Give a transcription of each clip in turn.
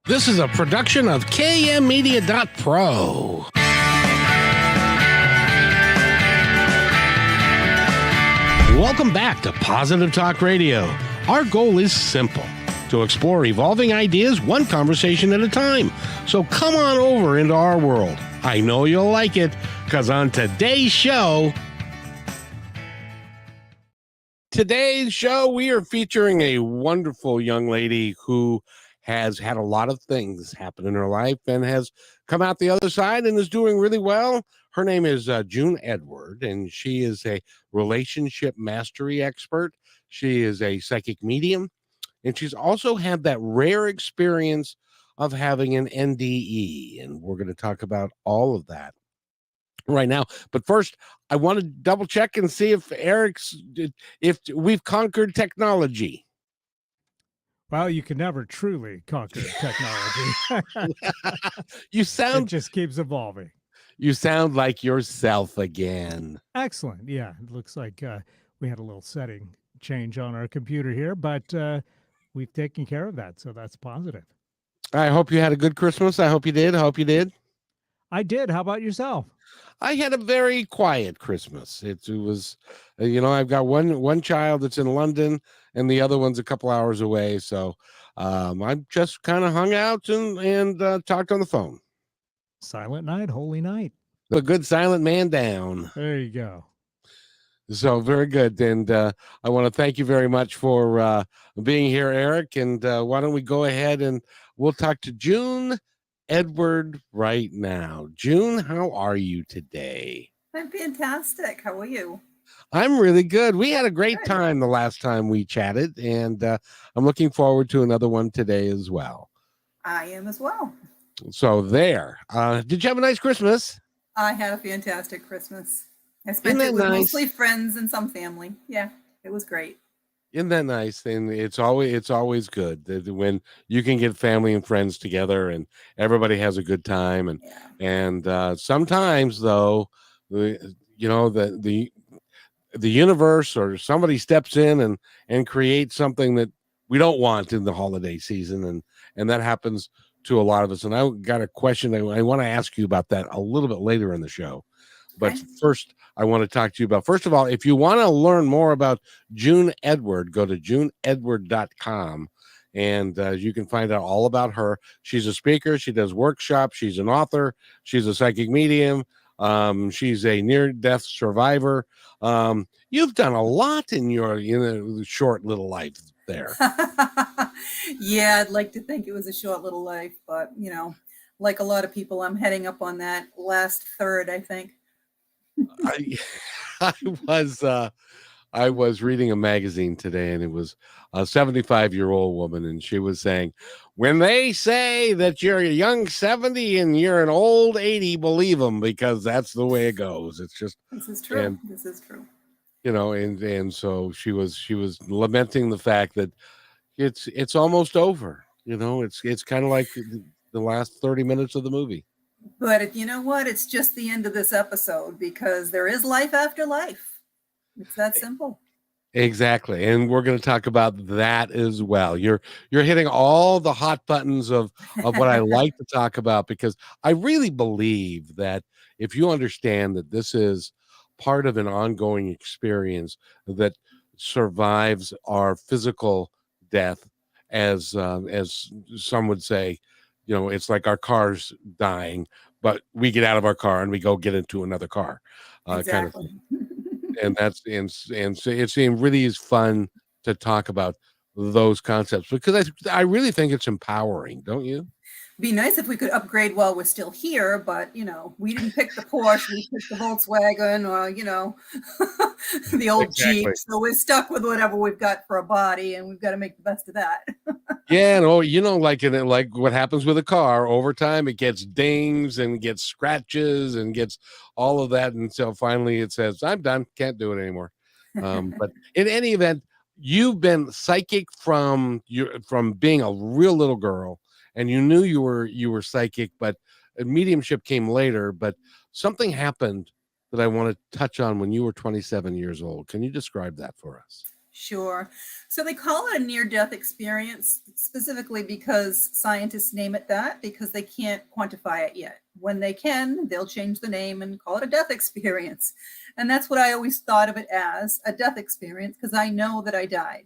This is a production of KMmedia.pro. Welcome back to Positive Talk Radio. Our goal is simple: to explore evolving ideas one conversation at a time. So come on over into our world. I know you'll like it, because on today's show, we are featuring a wonderful young lady who has had a lot of things happen in her life and has come out the other side and is doing really well. Her name is June Edward, and she is a relationship mastery expert. She is a psychic medium, and she's also had that rare experience of having an NDE, and we're going to talk about all of that right now. But first, I want to double check and see if if we've conquered technology. Well, you can never truly conquer technology. It just keeps evolving. You sound like yourself again. Excellent. Yeah, it looks like we had a little setting change on our computer here, but we've taken care of that, so that's positive. I hope you had a good Christmas. I hope you did. I did. How about yourself? I had a very quiet Christmas. It was, I've got one child that's in London, and the other one's a couple hours away. So I just kind of hung out and talked on the phone. Silent night, holy night. A good silent man down. There you go. So very good. And I want to thank you very much for being here, Eric. And why don't we go ahead and we'll talk to June Edward right now. June, how are you today? I'm fantastic. How are you? I'm really good. We had a great time the last time we chatted, and I'm looking forward to another one today as well. I am as well. So there. Did you have a nice Christmas? I had a fantastic Christmas. I spent it with mostly friends and some family. Yeah, it was great. Isn't that nice? And it's always good when you can get family and friends together and everybody has a good time. And sometimes though, the universe or somebody steps in and creates something that we don't want in the holiday season, and that happens to a lot of us. And I got a question I want to ask you about that a little bit later in the show. But first, I want to talk to you about, first of all, if you want to learn more about June Edward, go to juneedward.com, and you can find out all about her. She's a speaker. She does workshops. She's an author. She's a psychic medium. She's a near-death survivor. You've done a lot in your short little life there. Yeah, I'd like to think it was a short little life, but, like a lot of people, I'm heading up on that last third, I think. I was reading a magazine today, and it was a 75-year-old woman, and she was saying, when they say that you're a young 70 and you're an old 80, believe them, because that's the way it goes. It's just, this is true. This is true. And so she was lamenting the fact that it's almost over. It's kind of like the last 30 minutes of the movie. But you know what? It's just the end of this episode, because there is life after life. It's that simple. Exactly. And we're going to talk about that as well. You're hitting all the hot buttons of what I like to talk about, because I really believe that if you understand that this is part of an ongoing experience that survives our physical death, as some would say, it's like our car's dying, but we get out of our car and we go get into another car, exactly. kind of. And that's so it really is fun to talk about those concepts, because I really think it's empowering, don't you? Be nice if we could upgrade while we're still here, but we didn't pick the Porsche, we picked the Volkswagen, or the old Jeep. So we're stuck with whatever we've got for a body, and we've got to make the best of that. Yeah, no, like what happens with a car over time, it gets dings and gets scratches and gets all of that, and so finally it says, I'm done, can't do it anymore. But in any event, you've been psychic from being a real little girl, and you knew you were psychic, but mediumship came later. But something happened that I want to touch on when you were 27 years old. Can you describe that for us? Sure. So they call it a near-death experience specifically because scientists name it that because they can't quantify it yet. When they can, they'll change the name and call it a death experience. And that's what I always thought of it as, a death experience, because I know that I died.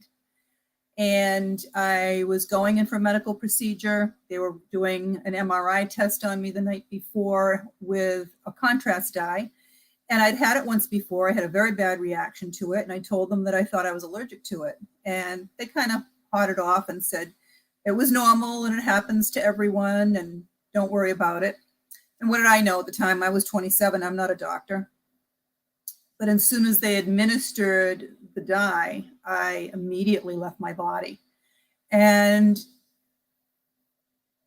And I was going in for a medical procedure. They were doing an MRI test on me the night before with a contrast dye. And I'd had it once before. I had a very bad reaction to it. And I told them that I thought I was allergic to it. And they kind of pawed it off and said it was normal and it happens to everyone and don't worry about it. And what did I know at the time? I was 27. I'm not a doctor. But as soon as they administered the dye, I immediately left my body. And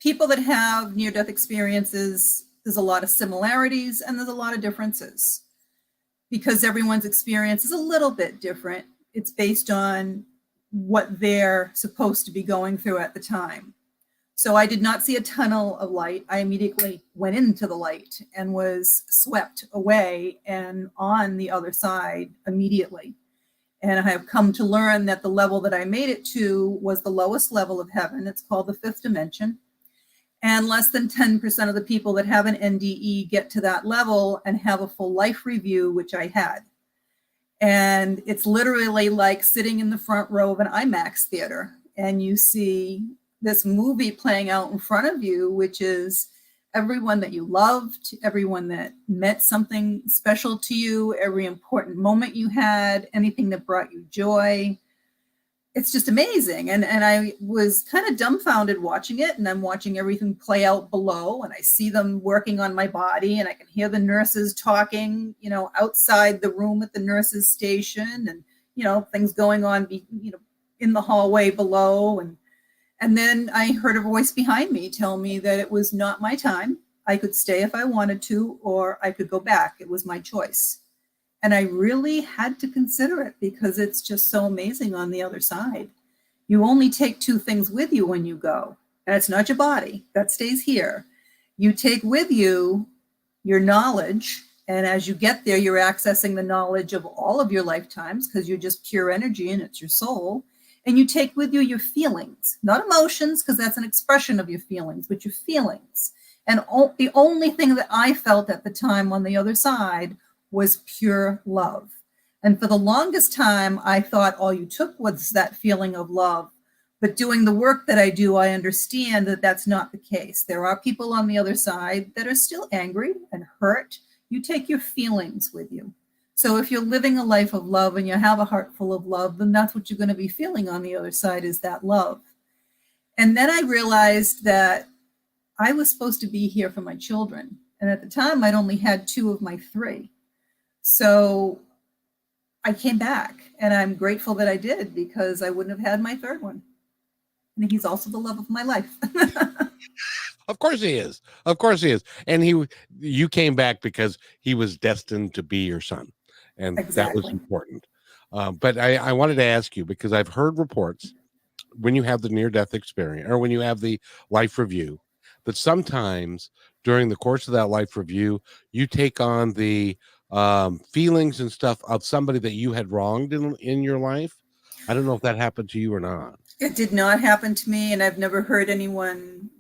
people that have near-death experiences, there's a lot of similarities and there's a lot of differences because everyone's experience is a little bit different. It's based on what they're supposed to be going through at the time. So I did not see a tunnel of light. I immediately went into the light and was swept away and on the other side immediately. And I have come to learn that the level that I made it to was the lowest level of heaven. It's called the fifth dimension. And less than 10% of the people that have an NDE get to that level and have a full life review, which I had. And it's literally like sitting in the front row of an IMAX theater and you see this movie playing out in front of you, which is everyone that you loved, everyone that meant something special to you, every important moment you had, anything that brought you joy. It's just amazing. And I was kind of dumbfounded watching it, and I'm watching everything play out below, and I see them working on my body, and I can hear the nurses talking, outside the room at the nurses station, and, things going on, in the hallway below. And then I heard a voice behind me tell me that it was not my time. I could stay if I wanted to, or I could go back. It was my choice. And I really had to consider it because it's just so amazing on the other side. You only take two things with you when you go. And it's not your body. That stays here. You take with you your knowledge. And as you get there, you're accessing the knowledge of all of your lifetimes because you're just pure energy and it's your soul. And you take with you your feelings, not emotions, because that's an expression of your feelings, but your feelings. And the only thing that I felt at the time on the other side was pure love. And for the longest time, I thought all you took was that feeling of love. But doing the work that I do, I understand that that's not the case. There are people on the other side that are still angry and hurt. You take your feelings with you. So if you're living a life of love and you have a heart full of love, then that's what you're going to be feeling on the other side is that love. And then I realized that I was supposed to be here for my children. And at the time, I'd only had 2 of my 3. So I came back, and I'm grateful that I did because I wouldn't have had my 3rd one. And he's also the love of my life. Of course he is. Of course he is. And you came back because he was destined to be your son. And Exactly. that was important. But I wanted to ask you, because I've heard reports when you have the near-death experience or when you have the life review, that sometimes during the course of that life review, you take on the feelings and stuff of somebody that you had wronged in your life. I don't know if that happened to you or not. It did not happen to me, and I've never heard anyone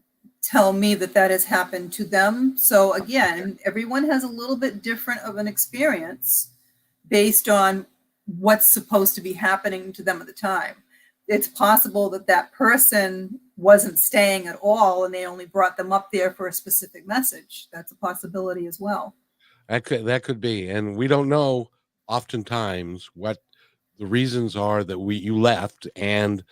tell me that that has happened to them. So again, everyone has a little bit different of an experience based on what's supposed to be happening to them at the time. It's possible that that person wasn't staying at all and they only brought them up there for a specific message. That's a possibility as well. That could be. And we don't know oftentimes what the reasons are that you left. And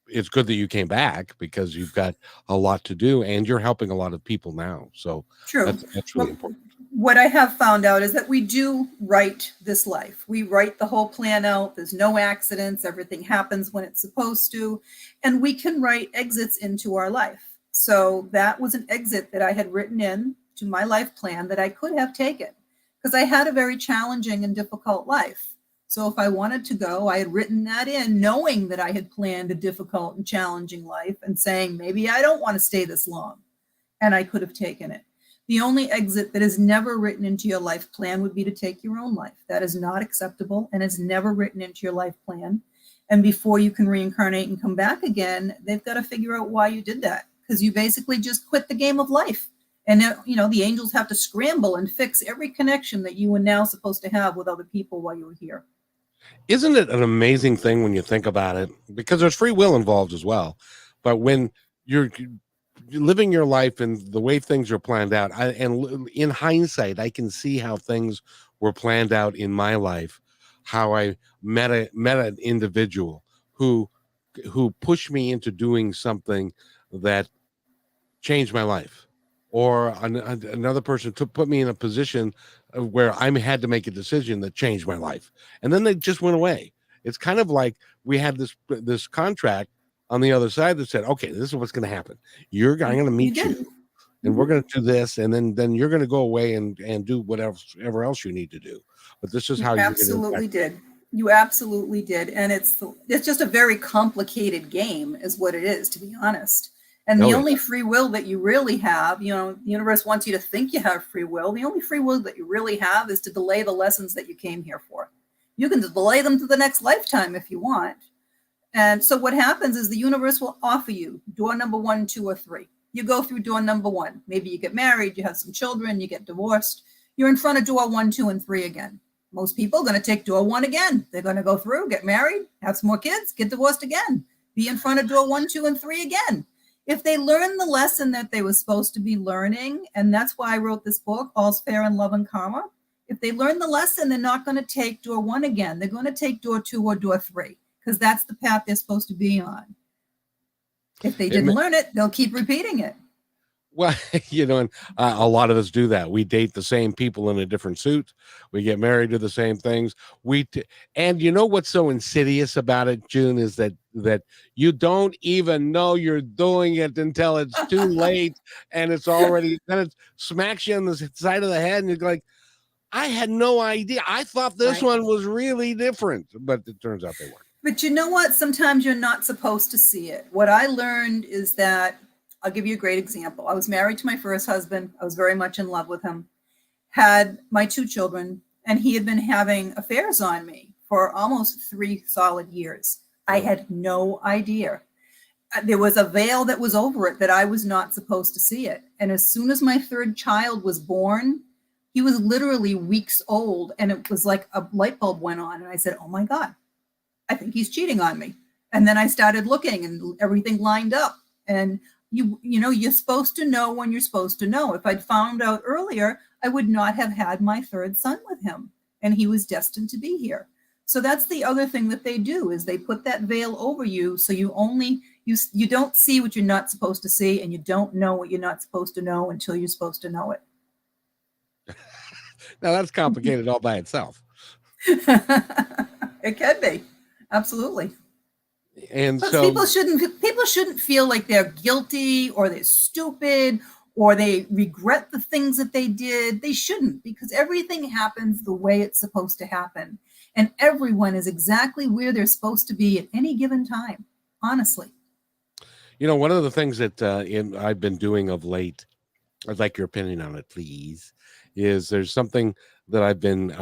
it's good that you came back because you've got a lot to do and you're helping a lot of people now. So True. That's really important. What I have found out is that we do write this life. We write the whole plan out. There's no accidents. Everything happens when it's supposed to. And we can write exits into our life. So that was an exit that I had written in to my life plan that I could have taken because I had a very challenging and difficult life. So if I wanted to go, I had written that in knowing that I had planned a difficult and challenging life and saying, maybe I don't want to stay this long. And I could have taken it. The only exit that is never written into your life plan would be to take your own life. That is not acceptable and is never written into your life plan. And before you can reincarnate and come back again, they've got to figure out why you did that, because you basically just quit the game of life. And, the angels have to scramble and fix every connection that you were now supposed to have with other people while you were here. Isn't it an amazing thing when you think about it? Because there's free will involved as well. But when you're living your life and the way things are planned out, and in hindsight, I can see how things were planned out in my life, how I met an individual who pushed me into doing something that changed my life, or another person to put me in a position where I had to make a decision that changed my life, and then they just went away. It's kind of like we had this contract on the other side that said, okay, this is what's going to happen. I'm going to meet you, and we're going to do this, and then you're going to go away and do whatever else you need to do. But this is how you absolutely did. You absolutely did. And it's just a very complicated game is what it is, to be honest. And the only free will that you really have, the universe wants you to think you have free will. The only free will that you really have is to delay the lessons that you came here for. You can delay them to the next lifetime if you want. And so what happens is the universe will offer you door number 1, 2, or 3. You go through door number 1. Maybe you get married, you have some children, you get divorced. You're in front of door 1, 2, and 3 again. Most people are going to take door 1 again. They're going to go through, get married, have some more kids, get divorced again, be in front of door 1, 2, and 3 again. If they learn the lesson that they were supposed to be learning, and that's why I wrote this book, All's Fair in Love and Karma, if they learn the lesson, they're not going to take door 1 again. They're going to take door 2 or door 3, because that's the path they're supposed to be on. If they didn't learn it, they'll keep repeating it. Well, and a lot of us do that. We date the same people in a different suit. We get married to the same things. And you know what's so insidious about it, June, is that you don't even know you're doing it until it's too late, and it's already, then it smacks you on the side of the head, and you're like, I had no idea. I thought this one was really different, but it turns out they weren't. But you know what? Sometimes you're not supposed to see it. What I learned is that, I'll give you a great example. I was married to my first husband. I was very much in love with him, had my 2 children, and he had been having affairs on me for almost 3 solid years. I had no idea. There was a veil that was over it that I was not supposed to see it. And as soon as my 3rd child was born, he was literally weeks old, and it was like a light bulb went on, and I said, oh my God, I think he's cheating on me. And then I started looking, and everything lined up. And you're supposed to know when you're supposed to know. If I'd found out earlier, I would not have had my 3rd son with him, and he was destined to be here. So that's the other thing that they do, is they put that veil over you, so you don't see what you're not supposed to see, and you don't know what you're not supposed to know until you're supposed to know it. Now that's complicated all by itself. It can be, absolutely. And but so people shouldn't feel like they're guilty or they're stupid or they regret the things that they did. They shouldn't, because everything happens the way it's supposed to happen. And everyone is exactly where they're supposed to be at any given time, honestly. One of the things that I've been doing of late, I'd like your opinion on it, please, is there's something that I've been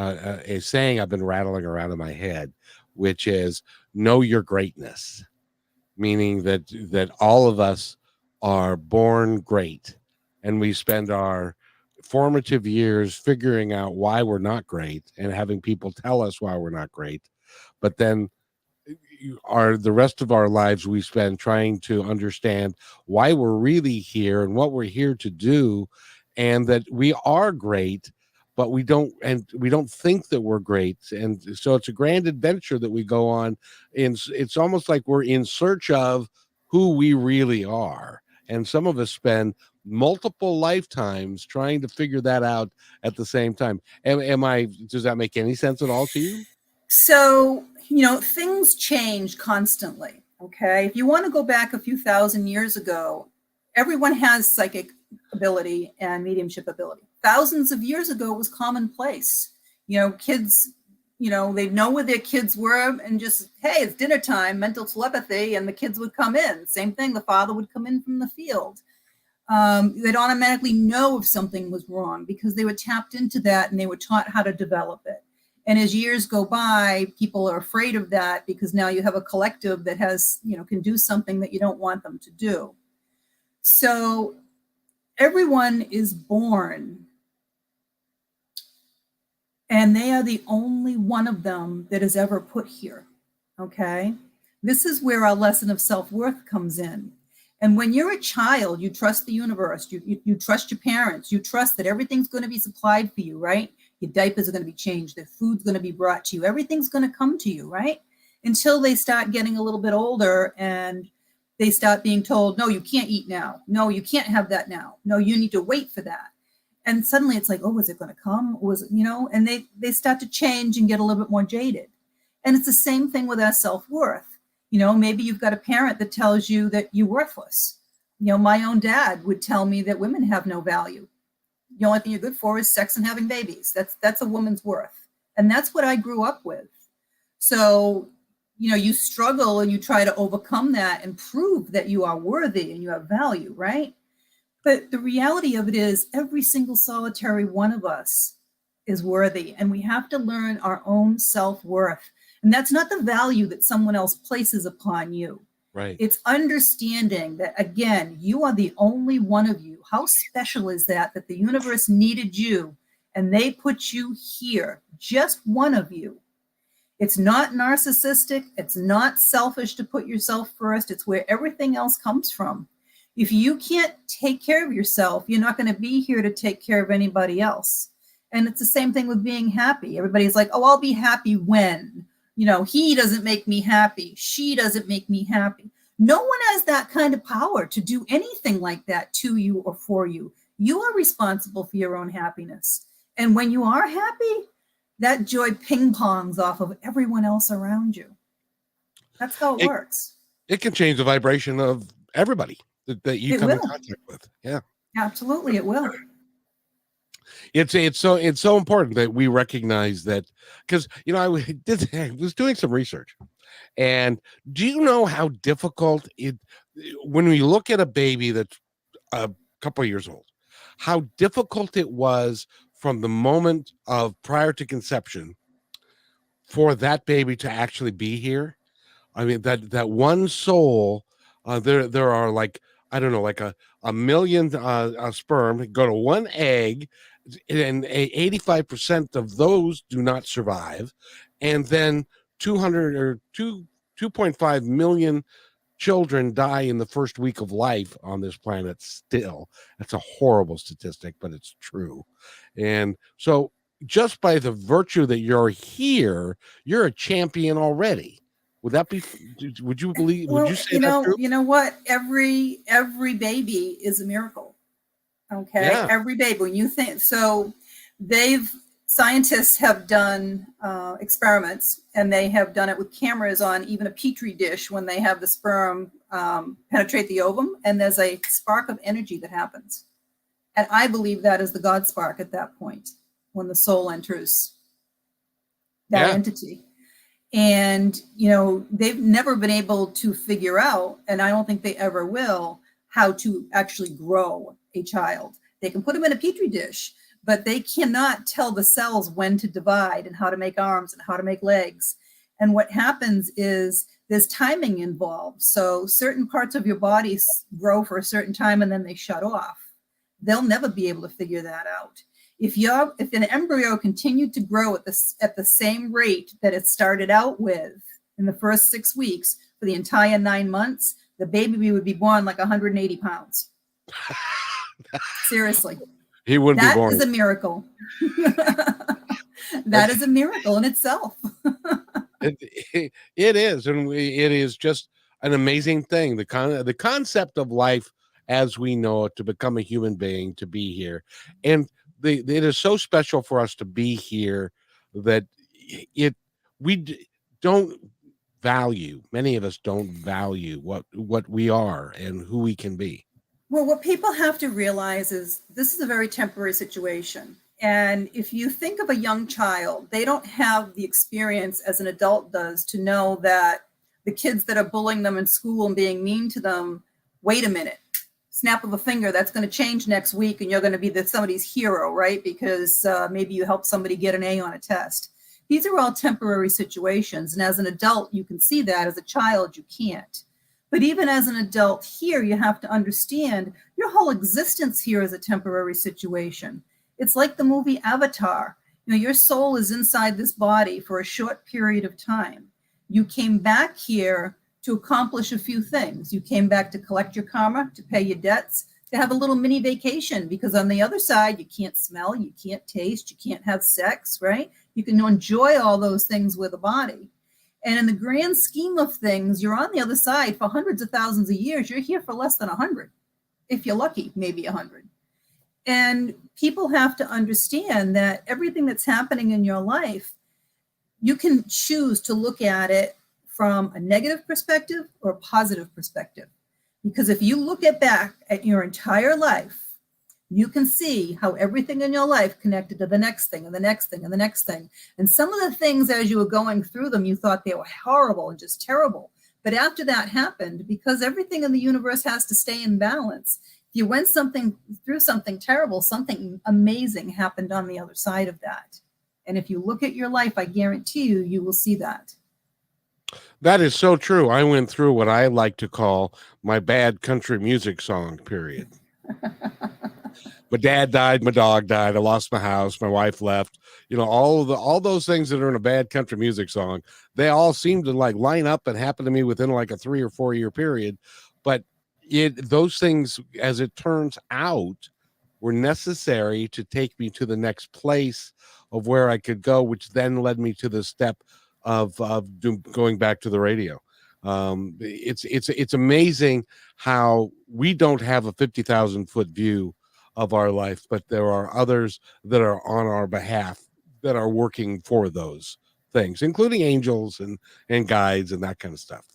saying, I've been rattling around in my head, which is know your greatness, meaning that all of us are born great, and we spend our formative years figuring out why we're not great and having people tell us why we're not great. But then the rest of our lives we spend trying to understand why we're really here and what we're here to do, and that we are great, but we don't think that we're great. And so it's a grand adventure that we go on. And it's almost like we're in search of who we really are. And some of us spend multiple lifetimes trying to figure that out at the same time. Does that make any sense at all to you? So, things change constantly. Okay. If you want to go back a few thousand years ago, everyone has psychic ability and mediumship ability. Thousands of years ago, it was commonplace. Kids, they'd know where their kids were and just, hey, it's dinner time, mental telepathy, and the kids would come in. Same thing, the father would come in from the field. They'd automatically know if something was wrong because they were tapped into that and they were taught how to develop it. And as years go by, people are afraid of that because now you have a collective that has, can do something that you don't want them to do. So everyone is born, and they are the only one of them that is ever put here. Okay? This is where our lesson of self-worth comes in. And when you're a child, you trust the universe, you trust your parents, you trust that everything's going to be supplied for you, right? Your diapers are going to be changed, their food's going to be brought to you, everything's going to come to you, right? Until they start getting a little bit older and they start being told, no, you can't eat now. No, you can't have that now. No, you need to wait for that. And suddenly it's like, oh, is it going to come? Was it, and they start to change and get a little bit more jaded. And it's the same thing with our self-worth. Maybe you've got a parent that tells you that you're worthless. My own dad would tell me that women have no value. The only thing you're good for is sex and having babies. That's a woman's worth. And that's what I grew up with. So, you struggle and you try to overcome that and prove that you are worthy and you have value, right? But the reality of it is every single solitary one of us is worthy, and we have to learn our own self-worth. And that's not the value that someone else places upon you. Right. It's understanding that, again, you are the only one of you. How special is that the universe needed you and they put you here, just one of you. It's not narcissistic. It's not selfish to put yourself first. It's where everything else comes from. If you can't take care of yourself, you're not going to be here to take care of anybody else. And it's the same thing with being happy. Everybody's like, oh, I'll be happy when, he doesn't make me happy. She doesn't make me happy. No one has that kind of power to do anything like that to you or for you. You are responsible for your own happiness. And when you are happy, that joy ping pongs off of everyone else around you. That's how it works. It can change the vibration of everybody that you come in contact with. Yeah, absolutely, it will. It's so important that we recognize that, because I was doing some research, and do you know how difficult when we look at a baby that's a couple of years old, how difficult it was from the moment of prior to conception for that baby to actually be here. I mean, that one soul, there are like, I don't know, like a million sperm go to one egg, and 85% of those do not survive. And then 2.5 million children die in the first week of life on this planet still. That's a horrible statistic, but it's true. And so just by the virtue that you're here, you're a champion already. Would you believe, would you say that's true? You know what? Every baby is a miracle. Okay. Yeah. Every baby, when you think, so scientists have done experiments, and they have done it with cameras on even a petri dish when they have the sperm penetrate the ovum, and there's a spark of energy that happens. And I believe that is the God spark at that point when the soul enters that entity. And, they've never been able to figure out, and I don't think they ever will, how to actually grow a child. They can put them in a petri dish, but they cannot tell the cells when to divide and how to make arms and how to make legs. And what happens is there's timing involved. So certain parts of your body grow for a certain time and then they shut off. They'll never be able to figure that out. If an embryo continued to grow at the same rate that it started out with in the first 6 weeks for the entire 9 months, the baby would be born like 180 pounds. Seriously. He wouldn't be born. That is a miracle. That is a miracle in itself. It is. And it is just an amazing thing. The concept of life as we know it, to become a human being, to be here. And it is so special for us to be here that we don't value, many of us don't value what we are and who we can be. Well, what people have to realize is this is a very temporary situation. And if you think of a young child, they don't have the experience as an adult does to know that the kids that are bullying them in school and being mean to them, wait a minute, snap of a finger, that's going to change next week and you're going to be somebody's hero, right? Because maybe you helped somebody get an A on a test. These are all temporary situations. And as an adult, you can see that. As a child, you can't. But even as an adult here, you have to understand your whole existence here is a temporary situation. It's like the movie Avatar. You know, your soul is inside this body for a short period of time. You came back here to accomplish a few things. You came back to collect your karma, to pay your debts, to have a little mini vacation, because on the other side, you can't smell, you can't taste, you can't have sex, right? You can enjoy all those things with a body. And in the grand scheme of things, you're on the other side for hundreds of thousands of years. You're here for less than 100. If you're lucky, maybe 100. And people have to understand that everything that's happening in your life, you can choose to look at it from a negative perspective or a positive perspective. Because if you look back at your entire life, you can see how everything in your life connected to the next thing and the next thing and the next thing. And some of the things as you were going through them, you thought they were horrible and just terrible. But after that happened, because everything in the universe has to stay in balance, if you went through something terrible, something amazing happened on the other side of that. And if you look at your life, I guarantee you, you will see that. That is so true. I went through what I like to call my bad country music song period. My dad died, my dog died, I lost my house, my wife left. You know, all those things that are in a bad country music song, they all seem to like line up and happen to me within like a 3 or 4 year period. But those things, as it turns out, were necessary to take me to the next place of where I could go, which then led me to the step of going back to the radio. It's amazing how we don't have a 50,000 foot view of our life, but there are others that are on our behalf that are working for those things, including angels and guides and that kind of stuff.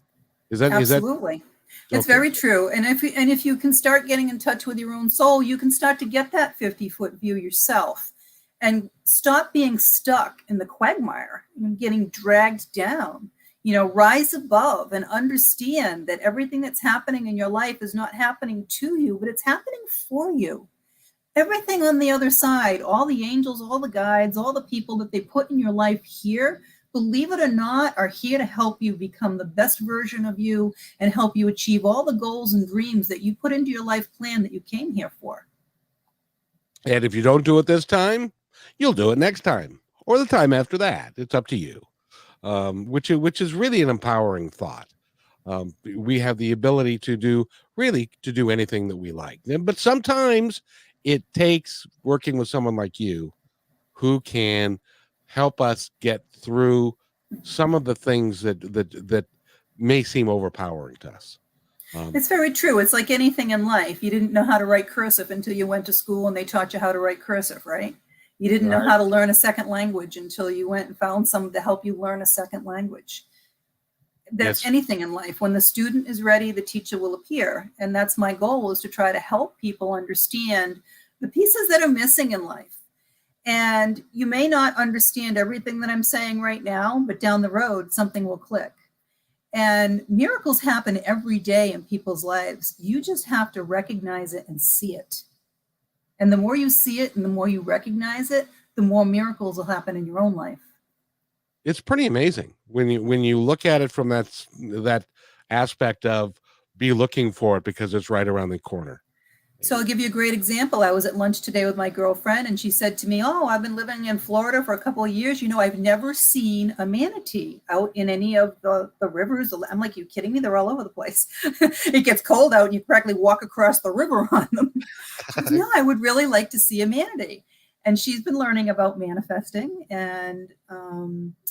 Absolutely. It's very true. And if you can start getting in touch with your own soul, you can start to get that 50-foot view yourself and stop being stuck in the quagmire and getting dragged down. You know, rise above and understand that everything that's happening in your life is not happening to you, but it's happening for you. Everything on the other side, all the angels, all the guides, all the people that they put in your life here, believe it or not, are here to help you become the best version of you and help you achieve all the goals and dreams that you put into your life plan that you came here for. And if you don't do it this time, you'll do it next time or the time after that. It's up to you, which is really an empowering thought. We have the ability to do anything that we like. But sometimes it takes working with someone like you who can help us get through some of the things that may seem overpowering to us. It's very true. It's like anything in life. You didn't know how to write cursive until you went to school and they taught you how to write cursive, right? You didn't know how to learn a second language until you went and found someone to help you learn a second language. That's anything in life. When the student is ready, the teacher will appear. And that's my goal, is to try to help people understand the pieces that are missing in life. And you may not understand everything that I'm saying right now, but down the road, something will click. And miracles happen every day in people's lives. You just have to recognize it and see it. And the more you see it and the more you recognize it, the more miracles will happen in your own life. It's pretty amazing when you look at it from that aspect of be looking for it because it's right around the corner. So I'll give you a great example. I was at lunch today with my girlfriend and she said to me, "Oh, I've been living in Florida for a couple of years. You know, I've never seen a manatee out in any of the rivers." I'm like, "You kidding me? They're all over the place." It gets cold out and you practically walk across the river on them. She goes, "No, I would really like to see a manatee." And she's been learning about manifesting and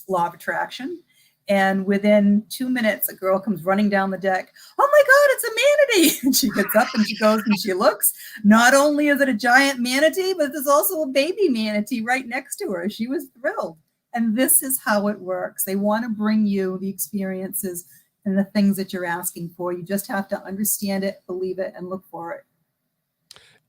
law of attraction. And within 2 minutes, a girl comes running down the deck. "Oh my God, it's a manatee." And she gets up and she goes and she looks. Not only is it a giant manatee, but there's also a baby manatee right next to her. She was thrilled. And this is how it works. They want to bring you the experiences and the things that you're asking for. You just have to understand it, believe it, and look for it.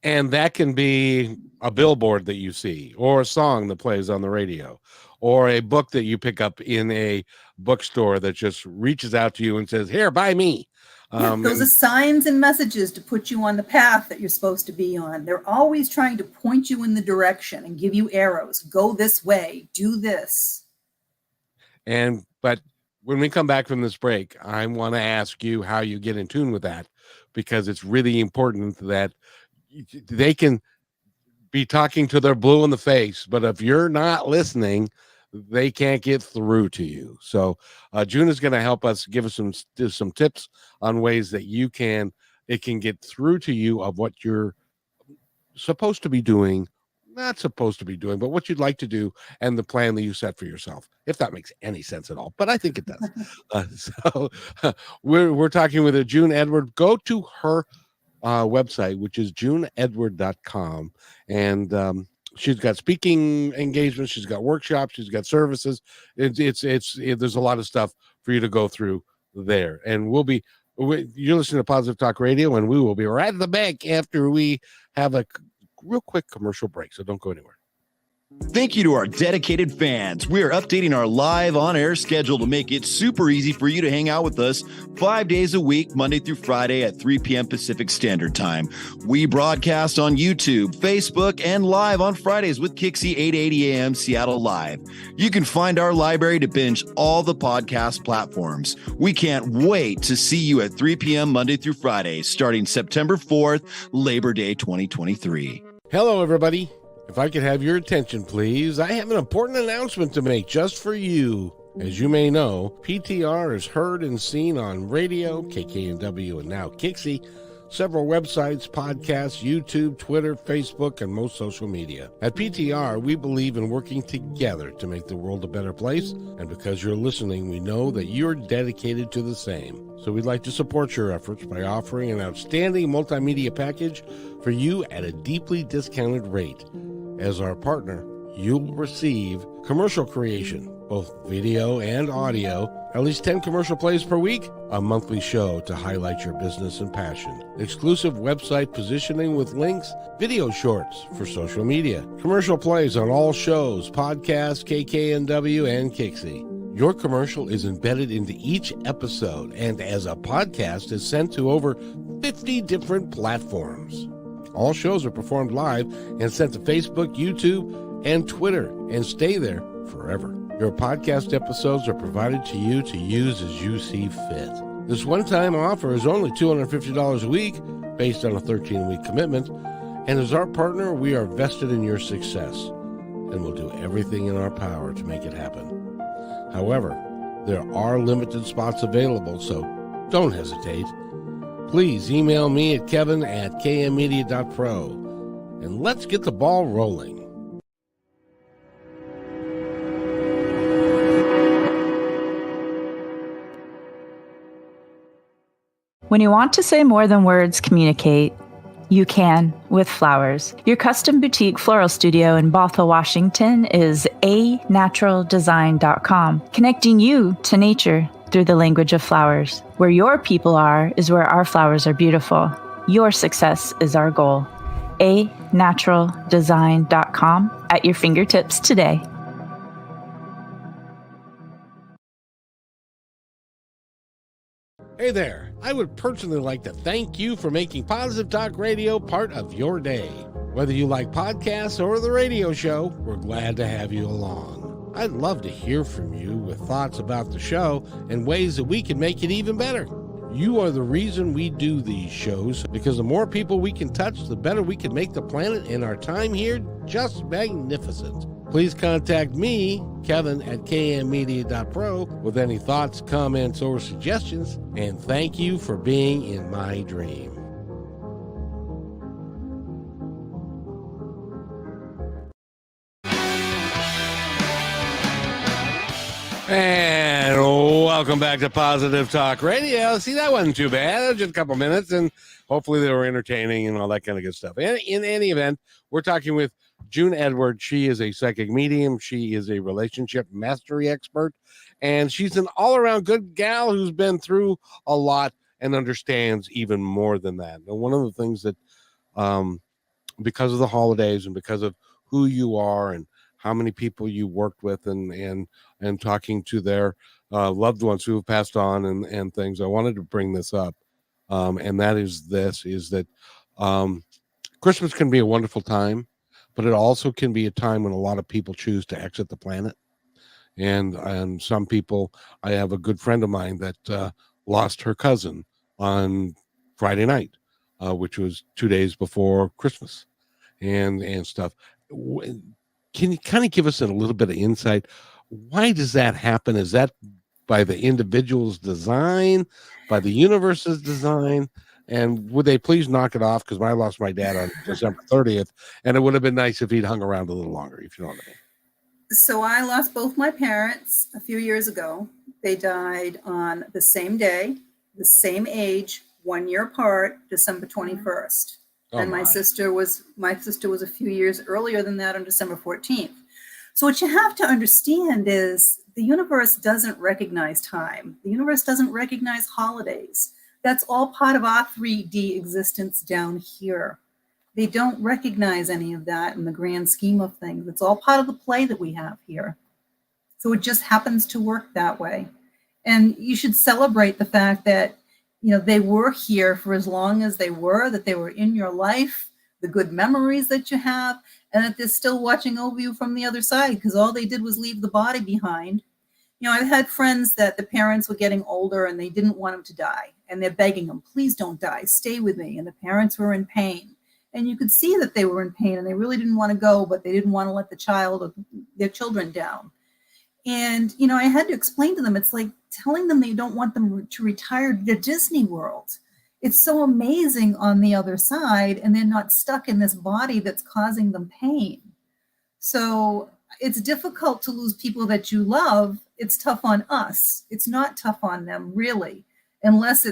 And that can be a billboard that you see, or a song that plays on the radio, or a book that you pick up in a bookstore that just reaches out to you and says, "Here, buy me." Those are signs and messages to put you on the path that you're supposed to be on. They're always trying to point you in the direction and give you arrows. Go this way, do this. But when we come back from this break, I want to ask you how you get in tune with that, because it's really important that they can be talking to their blue in the face, but if you're not listening, they can't get through to you. So June is going to help us, give us some tips on ways that it can get through to you of what you're supposed to be doing, not supposed to be doing, but what you'd like to do, and the plan that you set for yourself, if that makes any sense at all. But I think it does. We're talking with June Edward. Go to her website, which is juneedward.com, and she's got speaking engagements, she's got workshops, she's got services. There's a lot of stuff for you to go through there. And you're listening to Positive Talk Radio, and we will be right back after we have a real quick commercial break. So don't go anywhere. Thank you to our dedicated fans. We are updating our live on-air schedule to make it super easy for you to hang out with us 5 days a week, Monday through Friday at 3 p.m. Pacific Standard Time. We broadcast on YouTube, Facebook, and live on Fridays with Kixie 8:80 a.m. Seattle Live. You can find our library to binge all the podcast platforms. We can't wait to see you at 3 p.m. Monday through Friday, starting September 4th, Labor Day 2023. Hello, everybody. If I could have your attention, please, I have an important announcement to make just for you. As you may know, PTR is heard and seen on radio, KKNW, and now Kixie, several websites, podcasts, YouTube, Twitter, Facebook, and most social media. At PTR, we believe in working together to make the world a better place, and because you're listening, we know that you're dedicated to the same. So we'd like to support your efforts by offering an outstanding multimedia package for you at a deeply discounted rate. As our partner, you'll receive commercial creation, both video and audio, at least 10 commercial plays per week, a monthly show to highlight your business and passion, exclusive website positioning with links, video shorts for social media, commercial plays on all shows, podcasts, KKNW, and Kixie. Your commercial is embedded into each episode and as a podcast is sent to over 50 different platforms. All shows are performed live and sent to Facebook, YouTube, and Twitter, and stay there forever. Your podcast episodes are provided to you to use as you see fit. This one-time offer is only $250 a week, based on a 13-week commitment, and as our partner, we are vested in your success, and will do everything in our power to make it happen. However, there are limited spots available, so don't hesitate. Please email me at kevin@kmmedia.pro, and let's get the ball rolling. When you want to say more than words communicate, you can with flowers. Your custom boutique floral studio in Bothell, Washington is anaturaldesign.com, connecting you to nature through the language of flowers. Where your people are is where our flowers are beautiful. Your success is our goal. anaturaldesign.com at your fingertips today. Hey there. I would personally like to thank you for making Positive Talk Radio part of your day. Whether you like podcasts or the radio show, we're glad to have you along. I'd love to hear from you with thoughts about the show and ways that we can make it even better. You are the reason we do these shows, because the more people we can touch, the better we can make the planet and our time here just magnificent. Please contact me, Kevin, at kmmedia.pro with any thoughts, comments, or suggestions, and thank you for being in my dream. And welcome back to Positive Talk Radio. See, that wasn't too bad. Just a couple minutes, and hopefully they were entertaining and all that kind of good stuff. In any event, we're talking with June Edward. She is a psychic medium. She is a relationship mastery expert, and she's an all-around good gal who's been through a lot and understands even more than that. And one of the things that, because of the holidays and because of who you are and how many people you worked with and talking to their loved ones who have passed on and things, I wanted to bring this up. and that is this: is that Christmas can be a wonderful time, but it also can be a time when a lot of people choose to exit the planet. And some people, I have a good friend of mine that lost her cousin on Friday night, which was 2 days before Christmas, and stuff. Can you kind of give us a little bit of insight? Why does that happen? Is that by the individual's design, by the universe's design? And would they please knock it off? Because I lost my dad on December 30th, and it would have been nice if he'd hung around a little longer, if you know what I mean. So I lost both my parents a few years ago. They died on the same day, the same age, 1 year apart, December 21st. And my sister was a few years earlier than that, on December 14th. So what you have to understand is the universe doesn't recognize time. The universe doesn't recognize holidays. That's all part of our 3D existence down here. They don't recognize any of that in the grand scheme of things. It's all part of the play that we have here. So it just happens to work that way. And you should celebrate the fact that, they were here for as long as they were, that they were in your life, the good memories that you have, and that they're still watching over you from the other side, because all they did was leave the body behind. I've had friends that the parents were getting older and they didn't want them to die. And they're begging them, please don't die, stay with me. And the parents were in pain. And you could see that they were in pain and they really didn't want to go, but they didn't want to let the child or their children down. And, I had to explain to them, it's like telling them that you don't want them to retire to Disney World. It's so amazing on the other side, and they're not stuck in this body that's causing them pain. So it's difficult to lose people that you love. It's tough on us. It's not tough on them, really, unless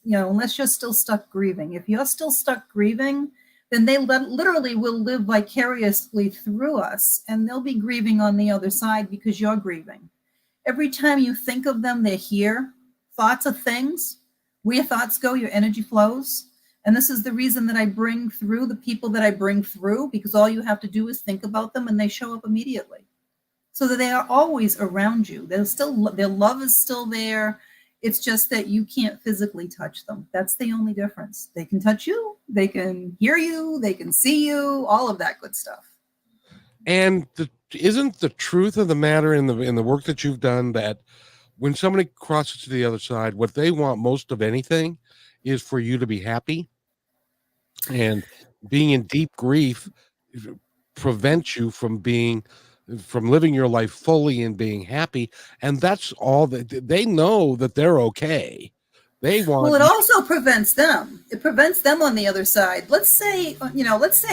unless you're still stuck grieving. If you're still stuck grieving, then they literally will live vicariously through us, and they'll be grieving on the other side because you're grieving. Every time you think of them, they're here. Thoughts are things. Where your thoughts go, your energy flows. And this is the reason that I bring through the people that I bring through, because all you have to do is think about them and they show up immediately. So that they are always around you. Their love is still there. It's just that you can't physically touch them. That's the only difference. They can touch you, they can hear you, they can see you, all of that good stuff. And isn't the truth of the matter in the work that you've done that when somebody crosses to the other side, what they want most of anything is for you to be happy? And being in deep grief prevents you from living your life fully and being happy. And that's all that they know, that they're okay. They want. Well, it also prevents them. It prevents them on the other side. Let's say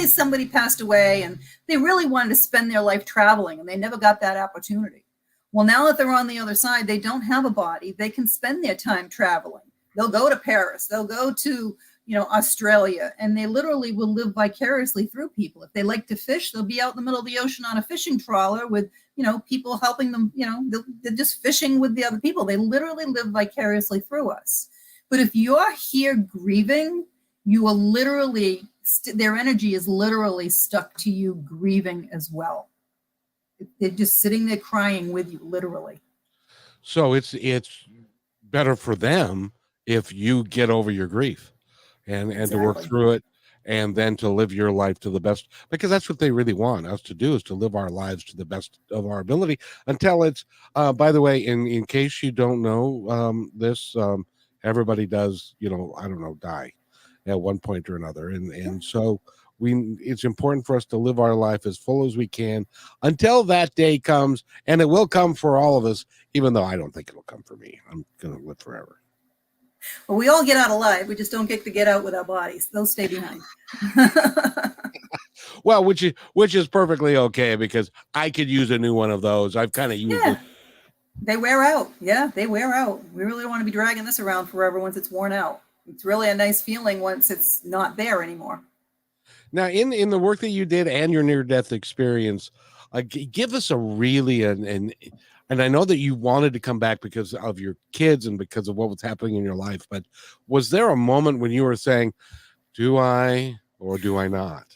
somebody passed away and they really wanted to spend their life traveling and they never got that opportunity. Well, now that they're on the other side, they don't have a body. They can spend their time traveling. They'll go to Paris. They'll go to, Australia, and they literally will live vicariously through people. If they like to fish, they'll be out in the middle of the ocean on a fishing trawler with, people helping them. They're just fishing with the other people. They literally live vicariously through us. But if you're here grieving, you will literally, their energy is literally stuck to you grieving as well. They're just sitting there crying with you, literally. So it's better for them if you get over your grief and exactly. To work through it, and then to live your life to the best, because that's what they really want us to do, is to live our lives to the best of our ability until it's, by the way, in case you don't know this, everybody does, die at one point or another. And so it's important for us to live our life as full as we can until that day comes, and it will come for all of us, even though I don't think it'll come for me. I'm going to live forever. Well, we all get out alive. We just don't get to get out with our bodies. They'll stay behind. Well, which is perfectly okay, because I could use a new one of those. I've kind of used it. They wear out. Yeah, they wear out. We really don't want to be dragging this around forever once it's worn out. It's really a nice feeling once it's not there anymore. Now, in the work that you did and your near-death experience, give us a really, and I know that you wanted to come back because of your kids and because of what was happening in your life, but was there a moment when you were saying, do I or do I not?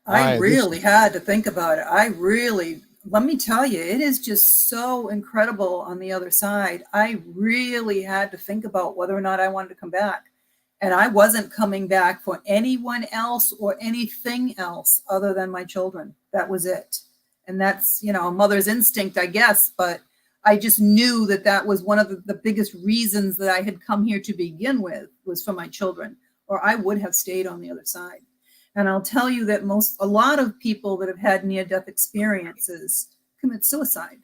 I really had to think about it. Let me tell you, it is just so incredible on the other side. I really had to think about whether or not I wanted to come back. And I wasn't coming back for anyone else or anything else other than my children. That was it. And that's, a mother's instinct, I guess. But I just knew that that was one of the biggest reasons that I had come here to begin with, was for my children, or I would have stayed on the other side. And I'll tell you that a lot of people that have had near-death experiences commit suicide,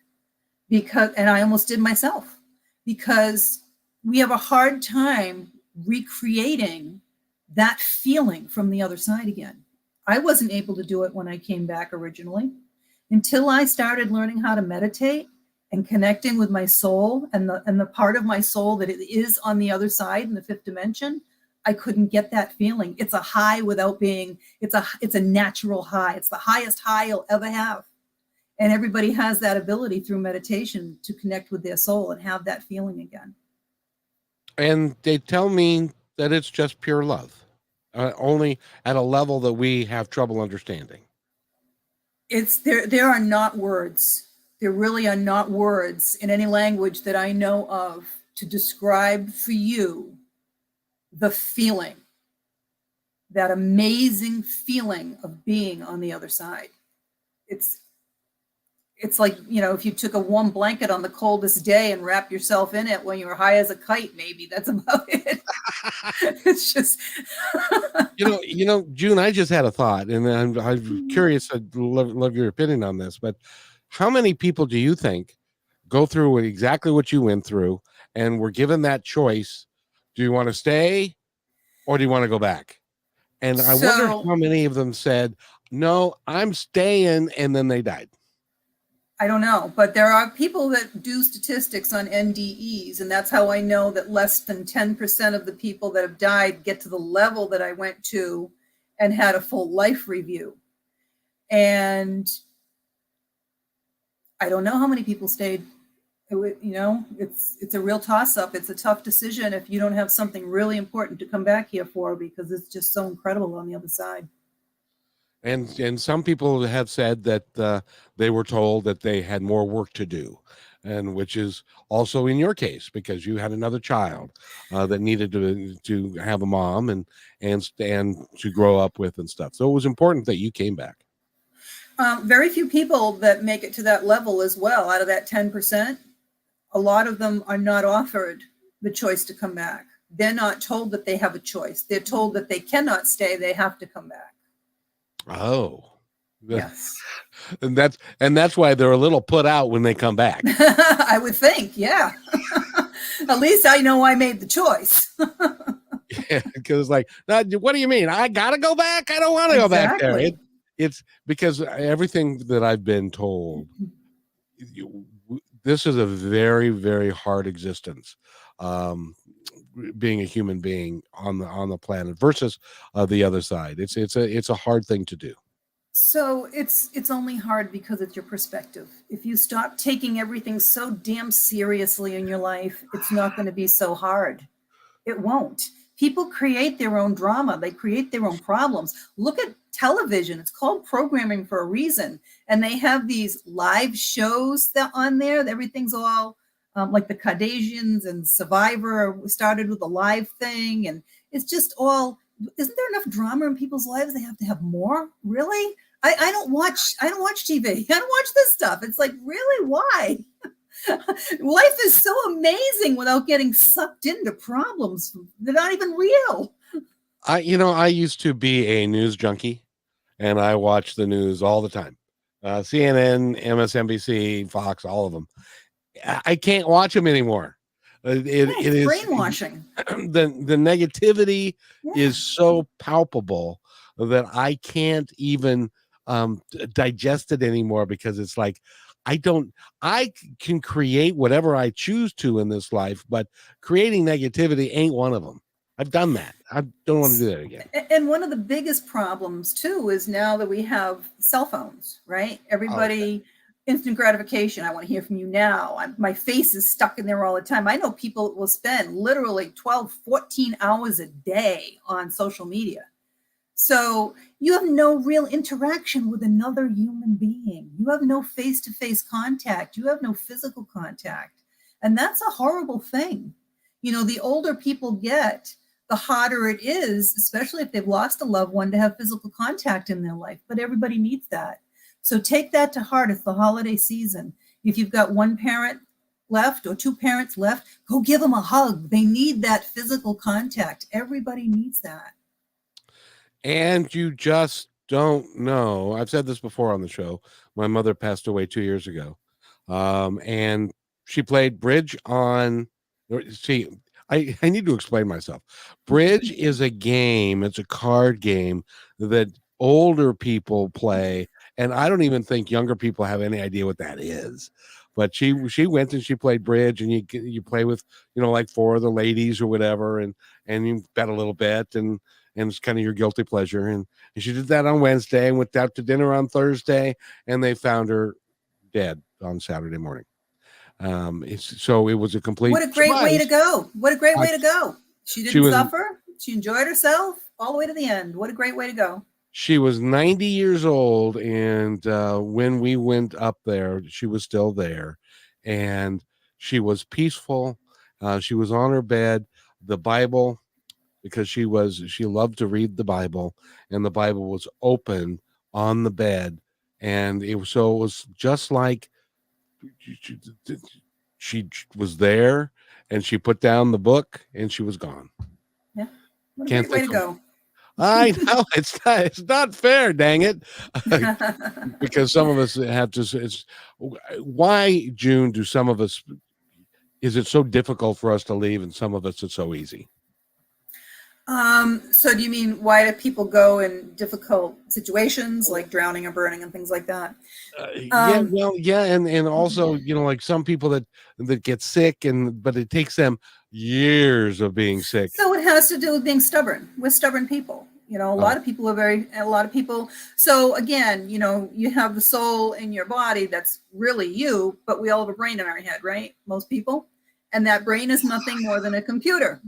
and I almost did myself, because we have a hard time recreating that feeling from the other side again. I wasn't able to do it when I came back originally, until I started learning how to meditate and connecting with my soul and the part of my soul that it is on the other side in the fifth dimension. I couldn't get that feeling. It's a high without being, it's a natural high. It's the highest high you'll ever have. And everybody has that ability through meditation to connect with their soul and have that feeling again. And they tell me that it's just pure love, only at a level that we have trouble understanding. There are not words. There really are not words in any language that I know of to describe for you the feeling, that amazing feeling of being on the other side. It's like, if you took a warm blanket on the coldest day and wrapped yourself in it when you were high as a kite, maybe that's about it. It's just, June, I just had a thought, and I'm curious. I'd love your opinion on this, but how many people do you think go through exactly what you went through and were given that choice? Do you want to stay or do you want to go back? And I wonder how many of them said, no, I'm staying, and then they died. I don't know, but there are people that do statistics on NDEs, and that's how I know that less than 10% of the people that have died get to the level that I went to and had a full life review. And I don't know how many people stayed. It's a real toss-up. It's a tough decision if you don't have something really important to come back here for, because it's just so incredible on the other side. And some people have said that they were told that they had more work to do, and which is also in your case, because you had another child that needed to have a mom and to grow up with and stuff. So it was important that you came back. Very few people that make it to that level as well. Out of that 10%, a lot of them are not offered the choice to come back. They're not told that they have a choice. They're told that they cannot stay. They have to come back. Oh, yes. And that's why they're a little put out when they come back. I would think, yeah. At least I know I made the choice. Yeah, because like, what do you mean? I gotta go back? I don't want to go back there. It's because everything that I've been told, this is a very, very hard existence, being a human being on the planet versus the other side. It's a hard thing to do. So it's only hard because it's your perspective. If you stop taking everything so damn seriously in your life, it's not going to be so hard. It won't. People create their own drama. They create their own problems. Look at television. It's called programming for a reason. And they have these live shows that on there. Everything's all like the Kardashians and Survivor started with a live thing. And it's just all, isn't there enough drama in people's lives? They have to have more? Really? I don't watch TV. I don't watch this stuff. It's like, really? Why? Life is so amazing without getting sucked into problems. They're not even real. I used to be a news junkie, and I watch the news all the time. CNN, MSNBC, Fox, all of them. I can't watch them anymore. It is brainwashing. The negativity is so palpable that I can't even digest it anymore, because it's like, I can create whatever I choose to in this life, but creating negativity ain't one of them. I've done that. I don't want to do that again. And one of the biggest problems too is now that we have cell phones, right? Everybody, instant gratification. I want to hear from you now. My face is stuck in there all the time. I know people will spend literally 12, 14 hours a day on social media. So you have no real interaction with another human being. You have no face-to-face contact. You have no physical contact. And that's a horrible thing. The older people get, the harder it is, especially if they've lost a loved one, to have physical contact in their life. But everybody needs that. So take that to heart. It's the holiday season. If you've got one parent left or two parents left, go give them a hug. They need that physical contact. Everybody needs that. And you just don't know. I've said this before on the show. My mother passed away 2 years ago. And she played bridge on. See, I need to explain myself. Bridge is a game. It's a card game that older people play. And I don't even think younger people have any idea what that is. But she went and she played bridge, and you play with, like 4 of the ladies or whatever, and you bet a little bit, and it's kind of your guilty pleasure. And she did that on Wednesday and went out to dinner on Thursday, and they found her dead on Saturday morning. So it was a complete. What a great way to go. What a great way to go. She didn't suffer. She enjoyed herself all the way to the end. What a great way to go. She was 90 years old, and when we went up there, she was still there, and she was peaceful. She was on her bed, the Bible, because she loved to read the Bible, and the Bible was open on the bed, and it was just like she was there, and she put down the book, and she was gone. Yeah, what a great way to go. I know it's not fair, dang it. Because some of us have to. Why, June, do some of us? Is it so difficult for us to leave, and some of us it's so easy? So do you mean, why do people go in difficult situations like drowning or burning and things like that? And also, like some people that get sick, but it takes them years of being sick. So it has to do with being stubborn. We're stubborn people. A lot of people. So again, you have the soul in your body that's really you, but we all have a brain in our head, right? Most people. And that brain is nothing more than a computer.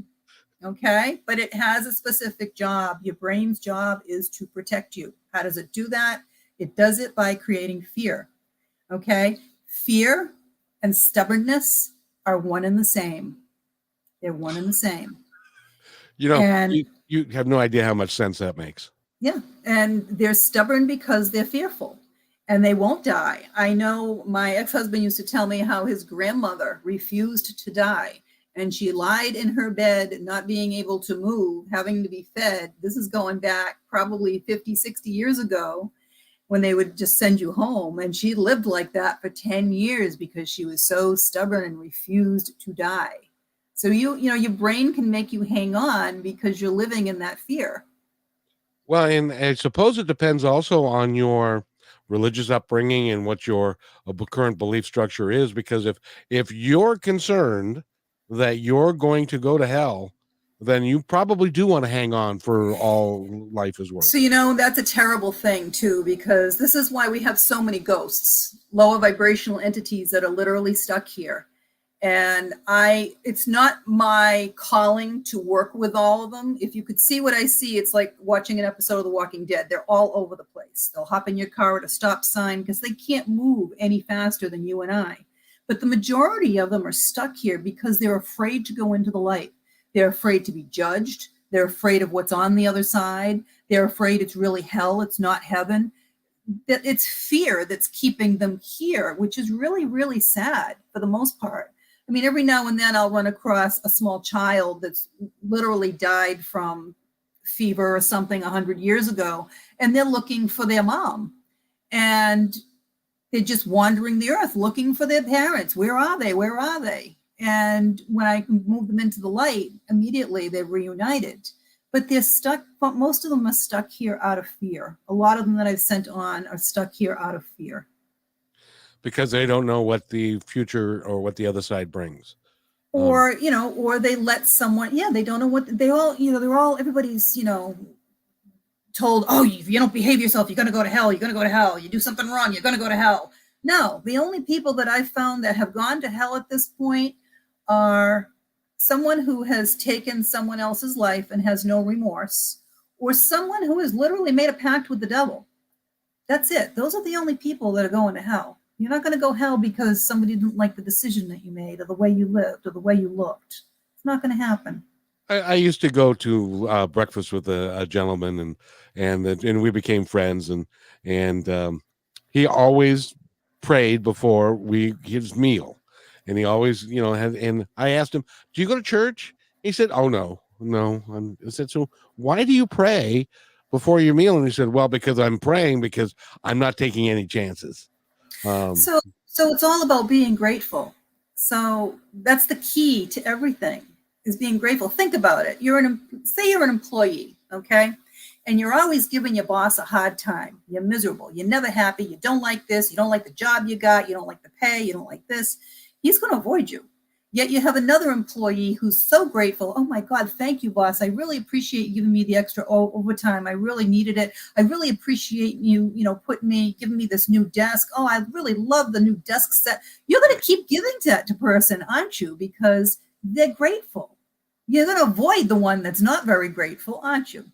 Okay. But it has a specific job. Your brain's job is to protect you. How does it do that? It does it by creating fear. Okay. Fear and stubbornness are one and the same. They're one and the same. You have no idea how much sense that makes. Yeah. And they're stubborn because they're fearful, and they won't die. I know my ex-husband used to tell me how his grandmother refused to die, and she lied in her bed, not being able to move, having to be fed. This is going back probably 50, 60 years ago, when they would just send you home. And she lived like that for 10 years because she was so stubborn and refused to die. So your brain can make you hang on because you're living in that fear. Well, and I suppose it depends also on your religious upbringing and what your current belief structure is. Because if you're concerned that you're going to go to hell, then you probably do want to hang on for all life is worth. So, that's a terrible thing too, because this is why we have so many ghosts, lower vibrational entities that are literally stuck here. And it's not my calling to work with all of them. If you could see what I see, it's like watching an episode of The Walking Dead. They're all over the place. They'll hop in your car at a stop sign because they can't move any faster than you and I. But the majority of them are stuck here because they're afraid to go into the light. They're afraid to be judged. They're afraid of what's on the other side. They're afraid it's really hell. It's not heaven. That it's fear that's keeping them here, which is really, really sad for the most part. I mean, every now and then I'll run across a small child that's literally died from fever or something 100 years ago, and they're looking for their mom. And they're just wandering the earth looking for their parents. Where are they? Where are they? And when I move them into the light, immediately they're reunited. But they're stuck, but most of them are stuck here out of fear. A lot of them that I've sent on are stuck here out of fear. Because they don't know what the future or what the other side brings. Or, or they let someone, they don't know what everybody's, told, oh, if you don't behave yourself, you're going to go to hell. You're going to go to hell. You do something wrong, you're going to go to hell. No, the only people that I've found that have gone to hell at this point are someone who has taken someone else's life and has no remorse, or someone who has literally made a pact with the devil. That's it. Those are the only people that are going to hell. You're not going to go hell because somebody didn't like the decision that you made or the way you lived or the way you looked. It's not going to happen. I used to go to breakfast with a gentleman, and we became friends, and he always prayed before his meal, and he always, had. And I asked him, "Do you go to church?" He said, "Oh no, no." I said, "So why do you pray before your meal?" And he said, "Well, because I'm praying because I'm not taking any chances." Um, So it's all about being grateful. So that's the key to everything, is being grateful. Think about it. Say you're an employee, okay? And you're always giving your boss a hard time. You're miserable. You're never happy. You don't like this. You don't like the job you got. You don't like the pay. You don't like this. He's going to avoid you. Yet you have another employee who's so grateful. "Oh my God, thank you, boss. I really appreciate you giving me the extra overtime. I really needed it. I really appreciate you, giving me this new desk. Oh, I really love the new desk set." You're going to keep giving that to person, aren't you? Because they're grateful. You're going to avoid the one that's not very grateful, aren't you?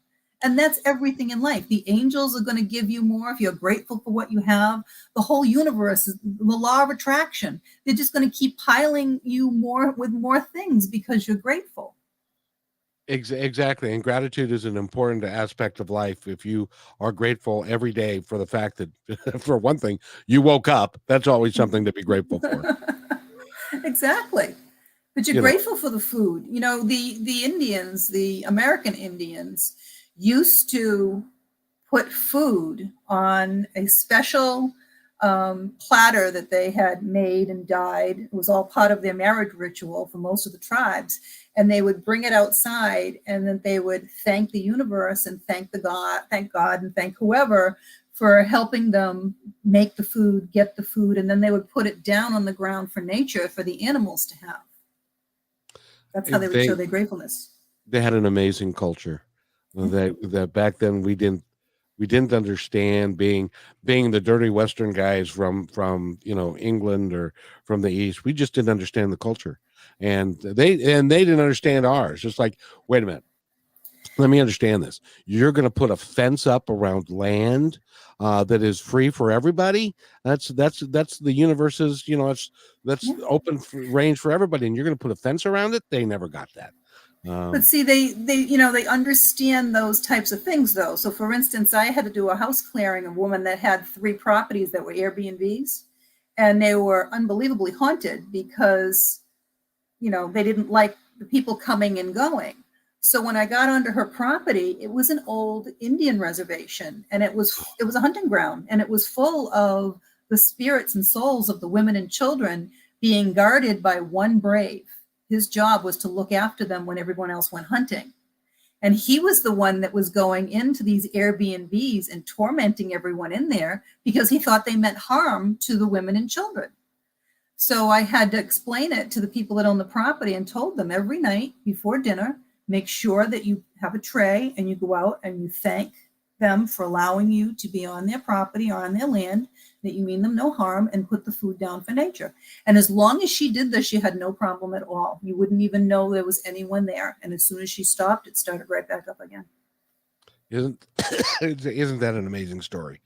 And that's everything in life. The angels are going to give you more if you're grateful for what you have. The whole universe is the law of attraction. They're just going to keep piling you more with more things because you're grateful. Exactly. And gratitude is an important aspect of life. If you are grateful every day for the fact that, for one thing, you woke up, that's always something to be grateful for. Exactly. But you're You know, grateful for the food. The Indians, the American Indians, used to put food on a special platter that they had made and dyed. It was all part of their marriage ritual for most of the tribes. And they would bring it outside, and then they would thank the universe and thank God, and thank whoever for helping them make the food, get the food. And then they would put it down on the ground for nature, for the animals to have. That's how they would show their gratefulness. they had an amazing culture that back then we didn't understand, being the dirty Western guys from England or from the East. We just didn't understand the culture, and they didn't understand ours. Just like, wait a minute, let me understand this. You're going to put a fence up around land that is free for everybody. That's the universe's, that's open range for everybody, and you're going to put a fence around it. They never got that. But see, they understand those types of things, though. So, for instance, I had to do a house clearing, a woman that had 3 properties that were Airbnbs, and they were unbelievably haunted because, they didn't like the people coming and going. So when I got onto her property, it was an old Indian reservation, and it was a hunting ground, and it was full of the spirits and souls of the women and children being guarded by one brave. His job was to look after them when everyone else went hunting. And he was the one that was going into these Airbnbs and tormenting everyone in there because he thought they meant harm to the women and children. So I had to explain it to the people that own the property and told them every night before dinner, make sure that you have a tray and you go out and you thank them for allowing you to be on their property or on their land, that you mean them no harm, and put the food down for nature. And as long as she did this, she had no problem at all. You wouldn't even know there was anyone there. And as soon as she stopped, it started right back up again. Isn't that an amazing story?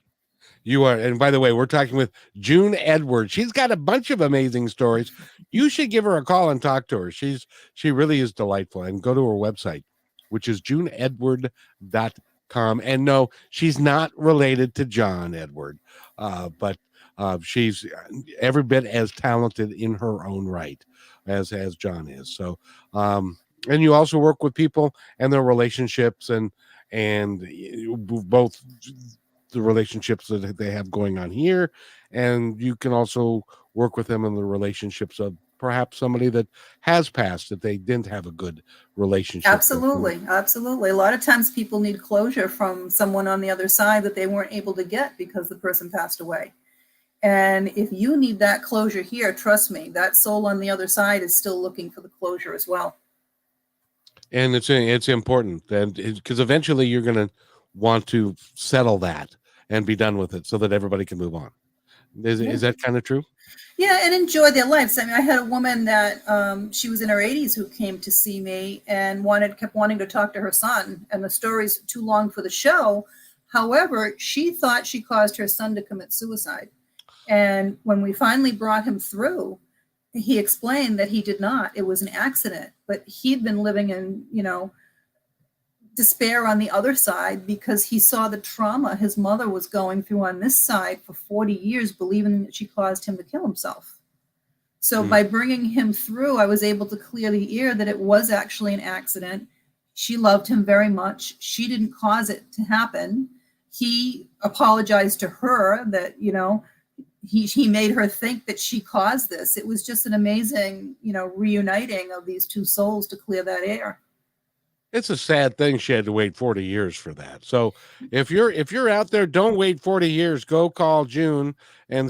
You are, and by the way, we're talking with June Edwards. She's got a bunch of amazing stories. You should give her a call and talk to her. She really is delightful. And go to her website, which is juneedward.com. And no, she's not related to John Edward, but she's every bit as talented in her own right as John is. So, and you also work with people and their relationships and both the relationships that they have going on here, and you can also work with them in the relationships of perhaps somebody that has passed that they didn't have a good relationship Absolutely. A lot of times people need closure from someone on the other side that they weren't able to get because the person passed away. And if you need that closure here, trust me, that soul on the other side is still looking for the closure as well. And it's important, and because eventually you're going to want to settle that and be done with it so that everybody can move on. Is that kind of true? Yeah, and enjoy their lives. I mean, I had a woman that she was in her 80s who came to see me and kept wanting to talk to her son, and the story's too long for the show. However, she thought she caused her son to commit suicide. And when we finally brought him through, he explained that he did not. It was an accident, but he'd been living in, despair on the other side because he saw the trauma his mother was going through on this side for 40 years, believing that she caused him to kill himself. So by bringing him through, I was able to clear the air that it was actually an accident. She loved him very much. She didn't cause it to happen. He apologized to her that, he made her think that she caused this. It was just an amazing, reuniting of these two souls to clear that air. It's a sad thing she had to wait 40 years for that. So if you're out there, don't wait 40 years. Go call June and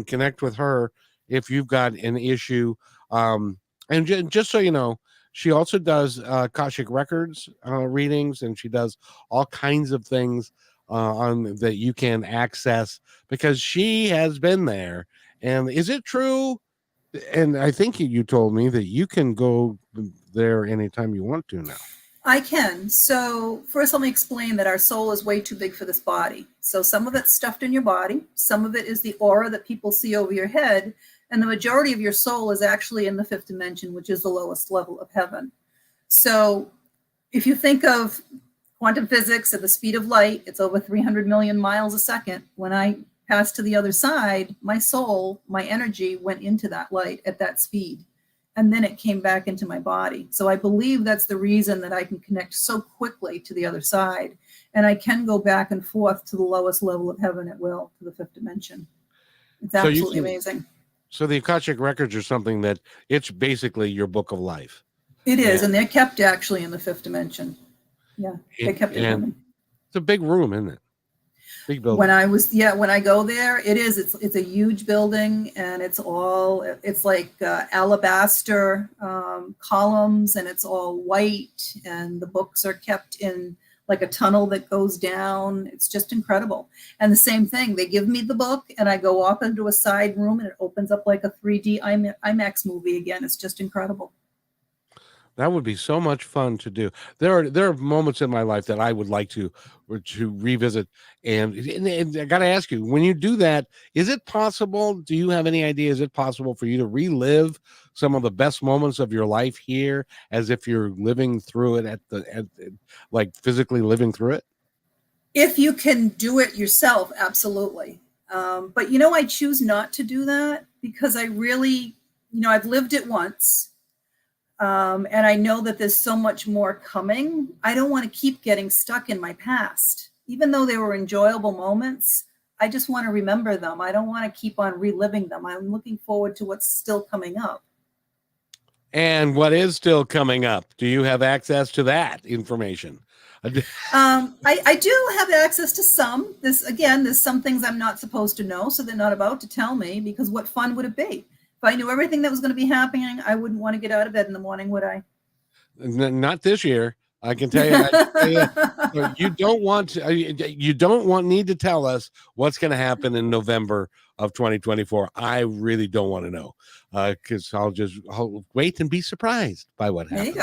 connect with her if you've got an issue. And just so you know, she also does Akashic Records readings, and she does all kinds of things on that you can access because she has been there. And is it true? And I think you told me that you can go there anytime you want to now. I can. So first, let me explain that our soul is way too big for this body. So some of it's stuffed in your body. Some of it is the aura that people see over your head. And the majority of your soul is actually in the fifth dimension, which is the lowest level of heaven. So if you think of quantum physics at the speed of light, it's over 300 million miles a second. When I passed to the other side, my soul, my energy went into that light at that speed. And then it came back into my body. So I believe that's the reason that I can connect so quickly to the other side. And I can go back and forth to the lowest level of heaven at will, to the fifth dimension. It's absolutely amazing. So the Akashic Records are something that it's basically your book of life. It is. And they're kept actually in the fifth dimension. Yeah, they kept it coming. It's a big room, isn't it? Big building. When I go there, it's a huge building, and it's like alabaster columns, and it's all white, and the books are kept in like a tunnel that goes down. It's just incredible. And the same thing, they give me the book and I go off into a side room and it opens up like a 3D IMAX movie again. It's just incredible. That would be so much fun to do. There are moments in my life that I would like to revisit. And I got to ask you, when you do that, is it possible? Do you have any idea? Is it possible for you to relive some of the best moments of your life here, as if you're living through it like physically living through it? If you can do it yourself, absolutely. But I choose not to do that because I really, I've lived it once. And I know that there's so much more coming. I don't want to keep getting stuck in my past. Even though they were enjoyable moments, I just want to remember them. I don't want to keep on reliving them. I'm looking forward to what's still coming up. And what is still coming up? Do you have access to that information? I do have access to some. There's some things I'm not supposed to know, so they're not about to tell me, because what fun would it be? If I knew everything that was going to be happening, I wouldn't want to get out of bed in the morning, would I? Not this year. I can tell you. You don't need to tell us what's going to happen in November of 2024. I really don't want to know, because I'll wait and be surprised by what happens.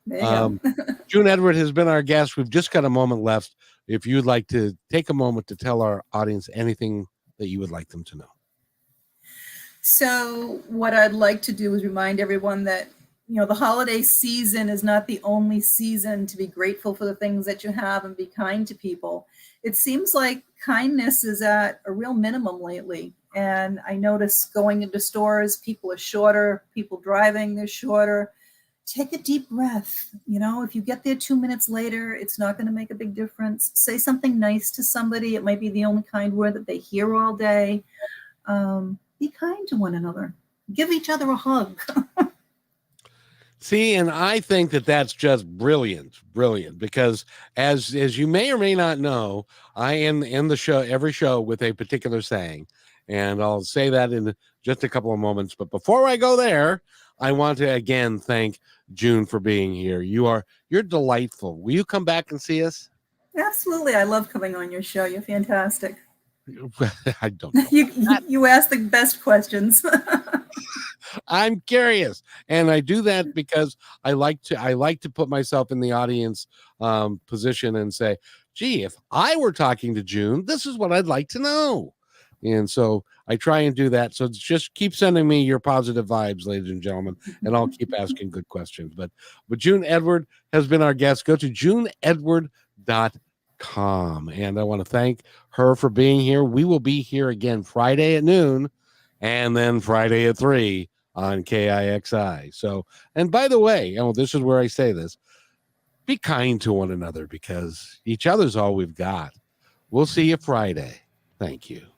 There you go. June Edward has been our guest. We've just got a moment left. If you'd like to take a moment to tell our audience anything that you would like them to know. So what I'd like to do is remind everyone that, the holiday season is not the only season to be grateful for the things that you have and be kind to people. It seems like kindness is at a real minimum lately. And I notice going into stores, people are shorter, people driving, they're shorter. Take a deep breath. If you get there 2 minutes later, it's not going to make a big difference. Say something nice to somebody. It might be the only kind word that they hear all day. Be kind to one another. Give each other a hug. See, and I think that that's just brilliant, because as you may or may not know, I end the show, every show, with a particular saying, and I'll say that in just a couple of moments. But before I go there, I want to again thank June for being here. You're delightful. Will you come back and see us? Absolutely. I love coming on your show. You're fantastic. I don't know. You ask the best questions. I'm curious, and I do that because I like to put myself in the audience position and say, gee, if I were talking to June, this is what I'd like to know. And so I try and do that. So just keep sending me your positive vibes, ladies and gentlemen, and I'll keep asking good questions. But June Edward has been our guest. Go to juneedward.com. And I want to thank her for being here. We will be here again Friday at noon and then Friday at 3 on KIXI. So, and by the way, this is where I say this, be kind to one another because each other's all we've got. We'll see you Friday. Thank you.